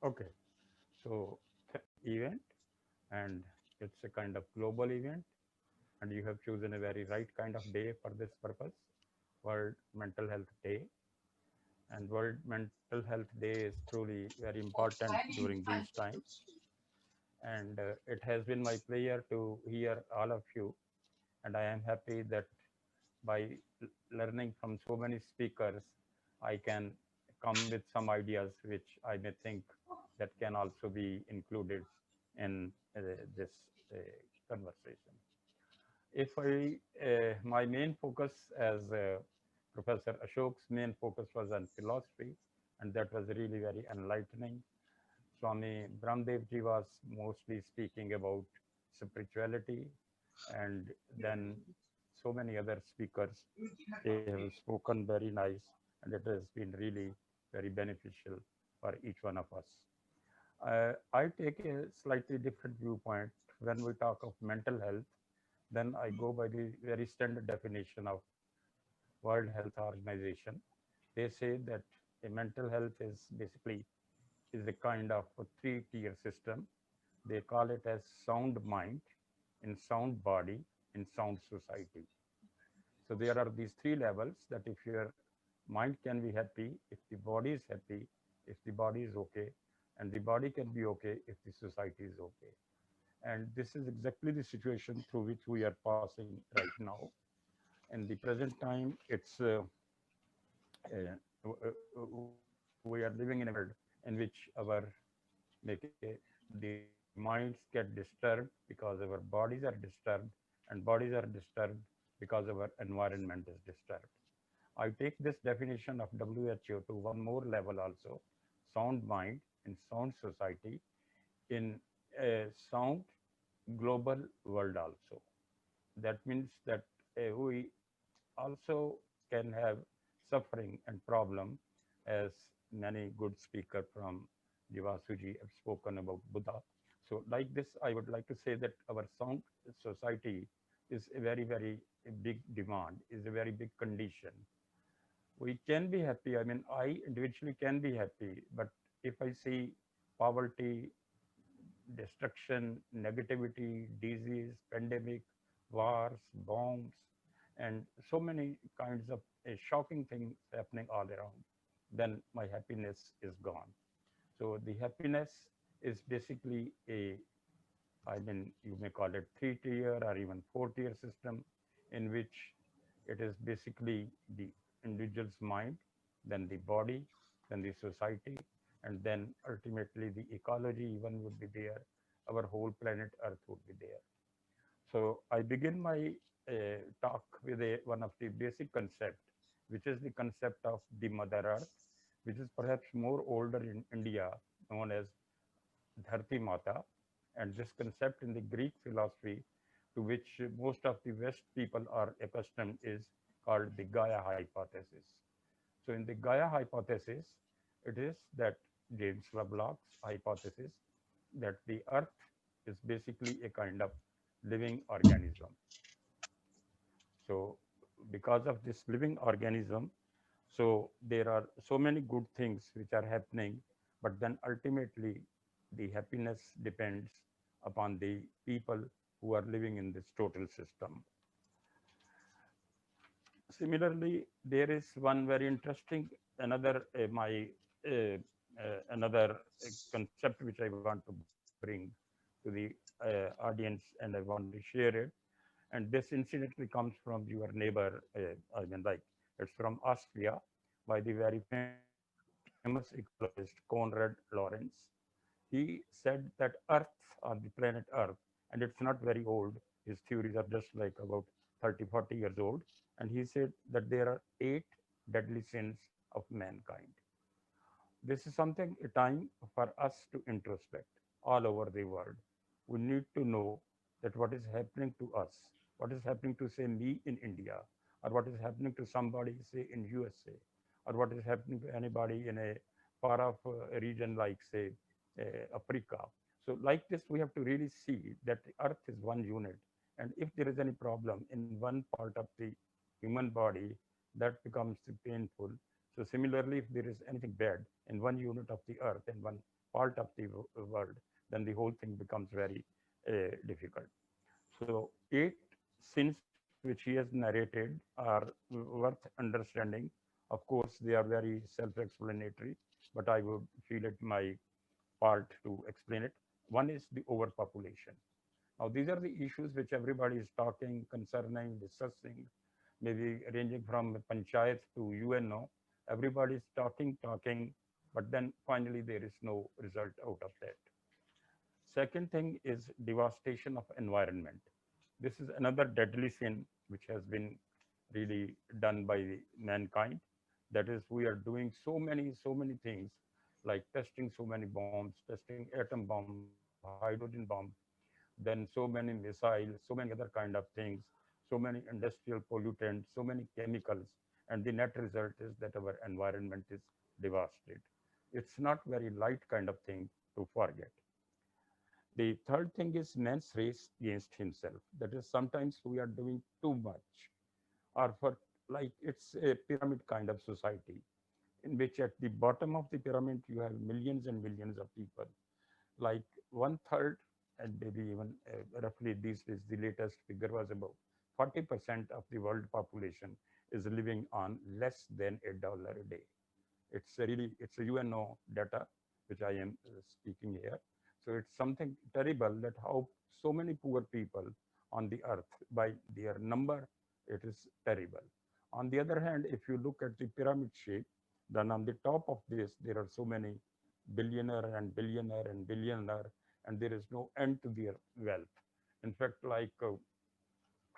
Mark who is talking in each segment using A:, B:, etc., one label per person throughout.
A: Okay, so event, and it's a kind of global event, and you have chosen a very right kind of day for this purpose, World Mental Health Day. And World Mental Health Day is truly very important during these times. And it has been my pleasure to hear all of you. And I am happy that by learning from so many speakers, I can come with some ideas which I may think that can also be included in this uh, conversation. If my main focus as Professor Ashok's main focus was on philosophy, and that was really very enlightening. Swami Brahmdev ji was mostly speaking about spirituality, and then so many other speakers, they have spoken very nice, and it has been really very beneficial for each one of us. I take a slightly different viewpoint when we talk of mental health. Then I go by the very standard definition of World Health Organization. They say that a mental health is basically is a kind of a three-tier system. They call it as sound mind, in sound body, in sound society. So there are these three levels that if your mind can be happy, if the body is happy, if the body is okay, and the body can be okay if the society is okay. And this is exactly the situation through which we are passing right now. In the present time, it's we are living in a world in which our the minds get disturbed because our bodies are disturbed, and bodies are disturbed because our environment is disturbed. I take this definition of WHO to one more level also: sound mind in sound society, in a sound global world also. That means that we also can have suffering and problem, as many good speakers from Jivasuji have spoken about Buddha. So like this, I would like to say that our sound society is a very, very big demand, is a very big condition. We can be happy. I mean, I individually can be happy, but if I see poverty, destruction, negativity, disease, pandemic, wars, bombs, and so many kinds of shocking things happening all around, then my happiness is gone. So the happiness is basically I mean, you may call it three-tier or even four-tier system, in which it is basically the individual's mind, then the body, then the society, and then ultimately the ecology even would be there. Our whole planet Earth would be there. So I begin my talk with one of the basic concept, which is the concept of the Mother Earth, which is perhaps more older in India, known as Dharti Mata, and this concept in the Greek philosophy, to which most of the West people are accustomed, is called the Gaia hypothesis. So, in the Gaia hypothesis, it is that James Lovelock's hypothesis that the Earth is basically a kind of living organism. So, because of this living organism, so there are so many good things which are happening, but then ultimately the happiness depends upon the people who are living in this total system. Similarly, there is one very interesting another another concept which I want to bring to the audience, and I want to share it. And this incidentally comes from your neighbor. I mean, like it's from Austria, by the very famous ecologist Konrad Lorenz. He said that Earth, or the planet Earth, and it's not very old, his theories are just like about 30, 40 years old. And he said that there are 8 deadly sins of mankind. This is something, a time for us to introspect all over the world. We need to know that what is happening to us, what is happening to, say, me in India, or what is happening to somebody, say, in USA, or what is happening to anybody in a far off region like, say, Africa. So, like this, we have to really see that the Earth is one unit. And if there is any problem in one part of the human body, that becomes painful. So similarly, if there is anything bad in one unit of the earth, in one part of the world, then the whole thing becomes very difficult. So 8 sins which he has narrated are worth understanding. Of course, they are very self-explanatory, but I would feel it my part to explain it. One is the overpopulation. Now, these are the issues which everybody is talking, concerning, discussing, maybe ranging from panchayat to UNO. Everybody is talking, but then finally there is no result out of that. Second thing is devastation of environment. This is another deadly sin which has been really done by mankind. That is, we are doing so many things like testing so many bombs, testing atom bomb, hydrogen bomb, then so many missiles, so many other kind of things, so many industrial pollutants, so many chemicals, and the net result is that our environment is devastated. It's not very light kind of thing to forget. The third thing is man's race against himself. That is, sometimes we are doing too much, or for like it's a pyramid kind of society in which at the bottom of the pyramid you have millions and millions of people. Like one third, and maybe even roughly these days, the latest figure was about 40% of the world population is living on less than $1 a day. It's a UNO data which I am speaking here. So it's something terrible that how so many poor people on the earth by their number, it is terrible. On the other hand, if you look at the pyramid shape, then on the top of this there are so many billionaire and billionaire and billionaire, and there is no end to their wealth. In fact, like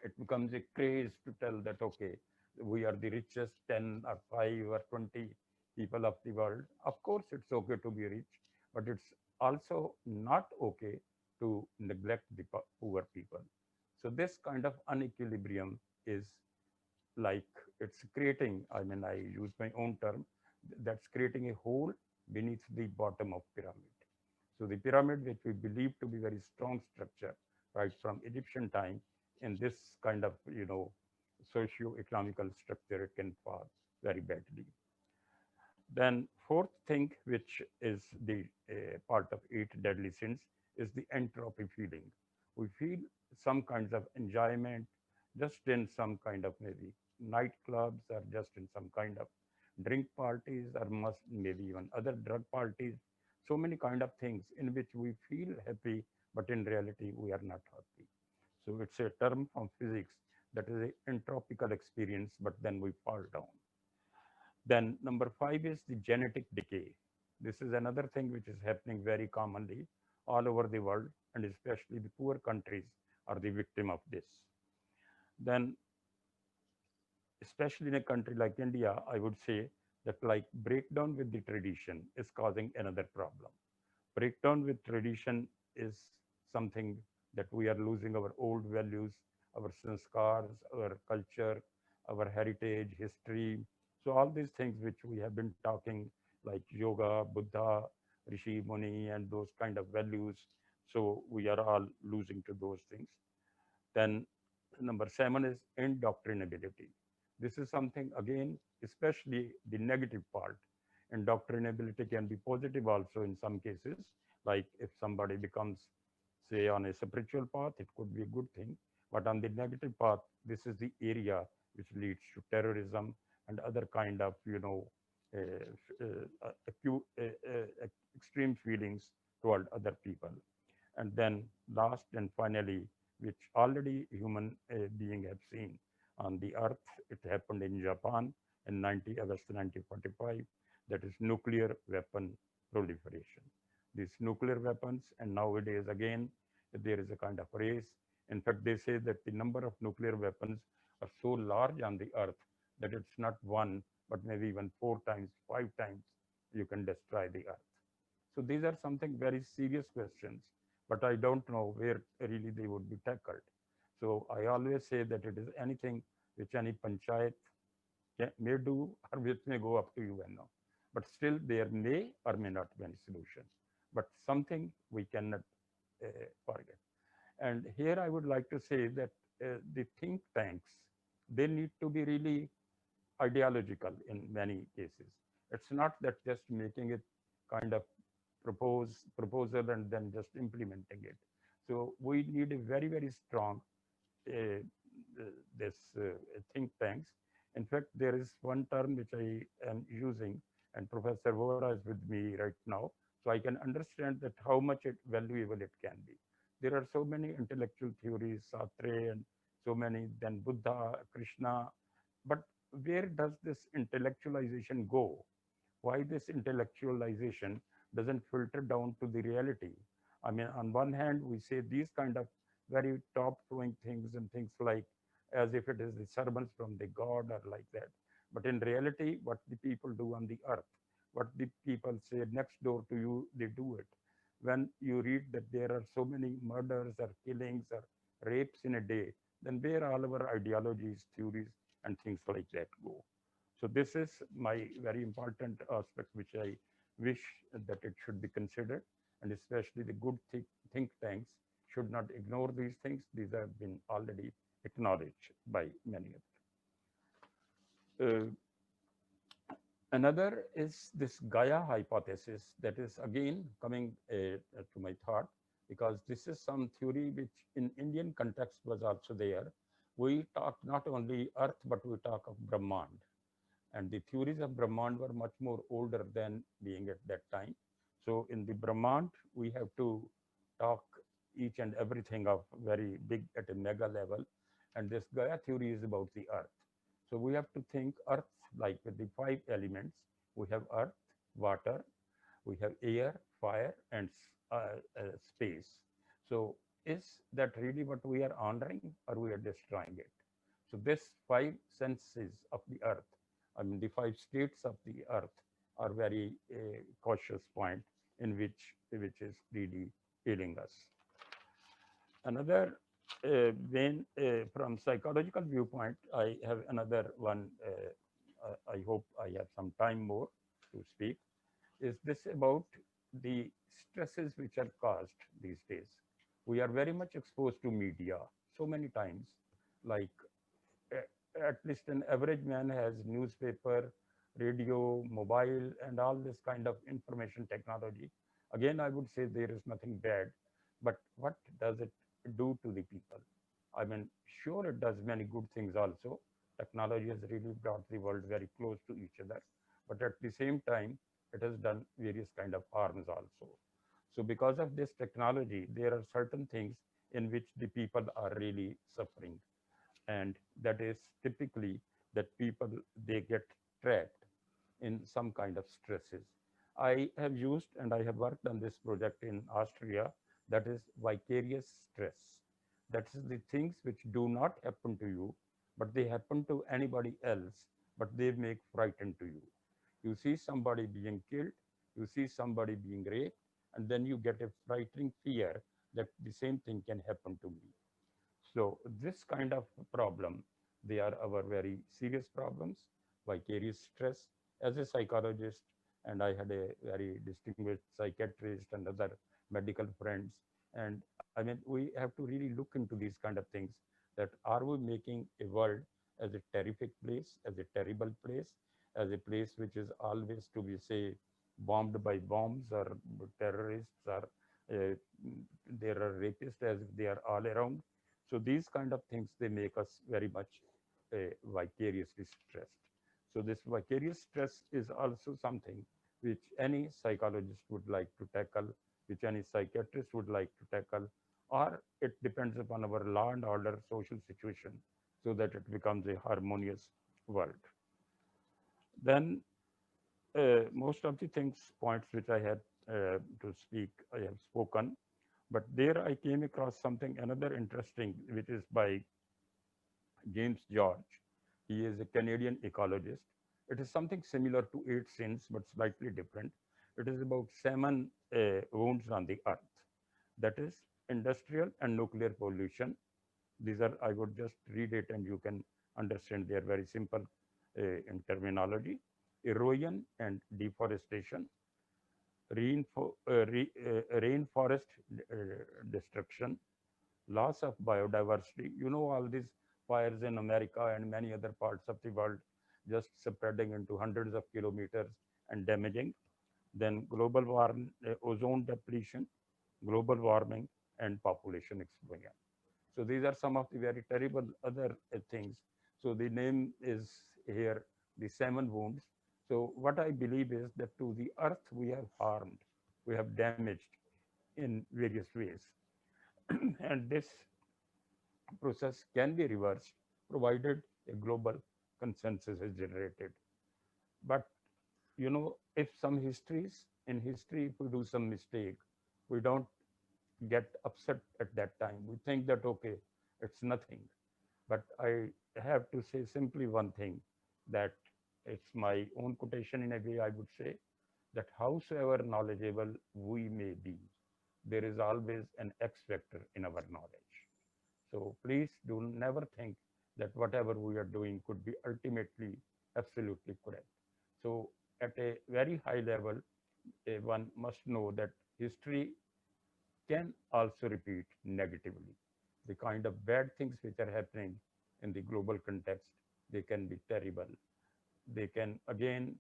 A: it becomes a craze to tell that okay, we are the richest 10 or 5 or 20 people of the world. Of course it's okay to be rich, but it's also not okay to neglect the poor people. So this kind of unequilibrium is like it's creating, I mean, I use my own term, that's creating a hole beneath the bottom of pyramid. So the pyramid, which we believe to be very strong structure right from Egyptian time, in this kind of socio-economical structure, it can fall very badly. Then fourth thing, which is the part of 8 deadly sins, is the entropy feeling. We feel some kinds of enjoyment just in some kind of maybe nightclubs or just in some kind of drink parties or must maybe even other drug parties. So many kind of things in which we feel happy, but in reality we are not happy. So it's a term from physics that is a entropical experience, but then we fall down. Then number 5 is the genetic decay. This is another thing which is happening very commonly all over the world, and especially the poor countries are the victim of this. Then, especially in a country like India, I would say that like breakdown with the tradition is causing another problem. Breakdown with tradition is something that we are losing our old values, our sanskars, our culture, our heritage, history. So all these things which we have been talking, like yoga, Buddha, Rishi, Muni, and those kind of values. So we are all losing to those things. Then number 7 is indoctrinability. This is something again, especially the negative part. Indoctrinability can be positive also in some cases. Like if somebody becomes, say, on a spiritual path, it could be a good thing. But on the negative path, this is the area which leads to terrorism and other kind of, acute, extreme feelings toward other people. And then last and finally, which already human being have seen on the earth, it happened in Japan in 90 August 1945, that is nuclear weapon proliferation. These nuclear weapons, and nowadays again, there is a kind of race. In fact, they say that the number of nuclear weapons are so large on the earth that it's not one, but maybe even 4 times, 5 times you can destroy the earth. So these are something very serious questions, but I don't know where really they would be tackled. So I always say that it is anything which any panchayat may do or which may go up to UNO. But still there may or may not be any solution. But something we cannot forget. And here I would like to say that the think tanks, they need to be really ideological in many cases. It's not that just making it kind of proposal and then just implementing it. So we need a very, very strong uh, this think tanks. In fact, there is one term which I am using, and Professor Vora is with me right now, so I can understand that how much valuable it can be. There are so many intellectual theories, Sartre, and so many, then Buddha, Krishna, but where does this intellectualization go? Why this intellectualization doesn't filter down to the reality? I mean, on one hand, we say these kind of very top doing things and things like as if it is the sermons from the God or like that. But in reality, what the people do on the earth, what the people say next door to you, they do it. When you read that there are so many murders or killings or rapes in a day, then where all our ideologies, theories, and things like that go? So this is my very important aspect, which I wish that it should be considered, and especially the good think tanks should not ignore these things. These have been already acknowledged by many of them. Another is this Gaia hypothesis that is again coming to my thought, because this is some theory which in Indian context was also there. We talk not only Earth, but we talk of Brahman, and the theories of Brahman were much more older than being at that time. So in the Brahman, we have to talk each and everything of very big at a mega level. And this Gaia theory is about the earth. So we have to think earth like with the five elements. We have earth, water, we have air, fire, and space. So is that really what we are honoring, or we are destroying it? So this five senses of the earth, I mean the five states of the earth, are very cautious point in which is really ailing us. Another when from psychological viewpoint, I have another one. I hope I have some time more to speak. Is this about the stresses which are caused these days? We are very much exposed to media so many times, like at least an average man has newspaper, radio, mobile, and all this kind of information technology. Again, I would say there is nothing bad, but what does it do to the people? I mean, sure, it does many good things also. Technology has really brought the world very close to each other, but at the same time, it has done various kind of harms also. So because of this technology, there are certain things in which the people are really suffering, and that is typically that people, they get trapped in some kind of stresses. I have used and I have worked on this project in Austria, that is vicarious stress. That is the things which do not happen to you, but they happen to anybody else, but they make frightened to you. You see somebody being killed, you see somebody being raped, and then you get a frightening fear that the same thing can happen to me. So this kind of problem, they are our very serious problems. Vicarious stress. As a psychologist, and I had a very distinguished psychiatrist and other medical friends, and I mean we have to really look into these kind of things. That are we making a world as a terrific place, as a terrible place, as a place which is always to be say bombed by bombs or terrorists, or uh, there are rapists as if they are all around. So these kind of things, they make us very much vicariously stressed. So this vicarious stress is also something which any psychologist would like to tackle, which any psychiatrist would like to tackle, or it depends upon our law and order social situation, so that it becomes a harmonious world. Then most of the things, points which I had to speak, I have spoken. But there I came across something another interesting, which is by James George. He is a Canadian ecologist. It is something similar to Eight Sins, but slightly different. It is about seven wounds on the earth. That is industrial and nuclear pollution. These are, I would just read it and you can understand they are very simple in terminology. Erosion and deforestation, rainforest destruction, loss of biodiversity. You know, all these fires in America and many other parts of the world, just spreading into hundreds of kilometers and damaging. Then ozone depletion, global warming, and population explosion. So these are some of the very terrible other things. So the name is here the seven wounds. So what I believe is that to the earth we have harmed, we have damaged in various ways. And this process can be reversed provided a global consensus is generated. But if some histories in history, if we do some mistake, we don't get upset at that time. We think that okay, it's nothing. But I have to say simply one thing, that it's my own quotation in a way. I would say that howsoever knowledgeable we may be, there is always an X factor in our knowledge. So please do never think that whatever we are doing could be ultimately absolutely correct. So at a very high level, one must know that history can also repeat negatively. The kind of bad things which are happening in the global context, they can be terrible. They can, again,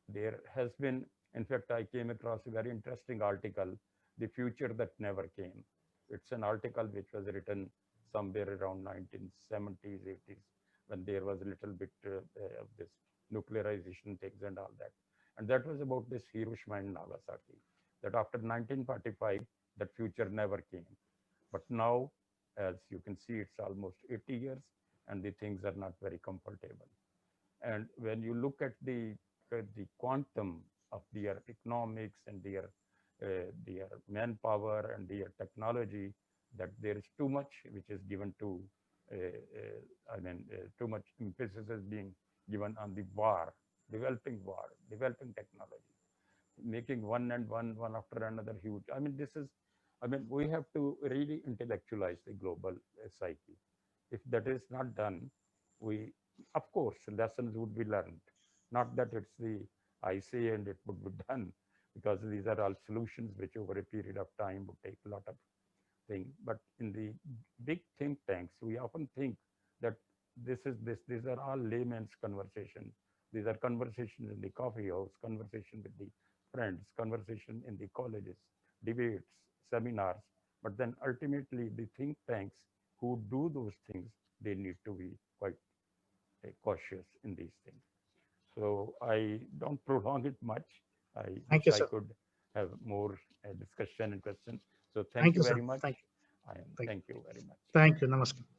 A: there has been, in fact, I came across a very interesting article, The Future That Never Came. It's an article which was written somewhere around 1970s, 80s, when there was a little bit of this nuclearization things and all that. And that was about this Hiroshima and Nagasaki, that after 1945, that future never came. But now, as you can see, it's almost 80 years, and the things are not very comfortable. And when you look at the quantum of their economics and their manpower and their technology, that there is too much which is given to too much emphasis is being given on the war, developing technology, making one after another huge. I mean, this is, I mean, we have to really intellectualize the global psyche. If that is not done, we, of course, lessons would be learned. Not that it's the I say and it would be done, because these are all solutions which over a period of time would take a lot of things. But in the big think tanks, we often think that these are all layman's conversation. These are conversations in the coffee house, conversation with the friends, conversation in the colleges, debates, seminars. But then ultimately, the think tanks who do those things, they need to be quite cautious in these things. So I don't prolong it much. I
B: Thank
A: wish
B: you,
A: I
B: sir.
A: could have more discussion and questions. So thank
B: Thank
A: you
B: you, sir.
A: very much.
B: Thank you.
A: I am
B: Thank you.
A: thank you very much.
B: Thank you. Namaskar.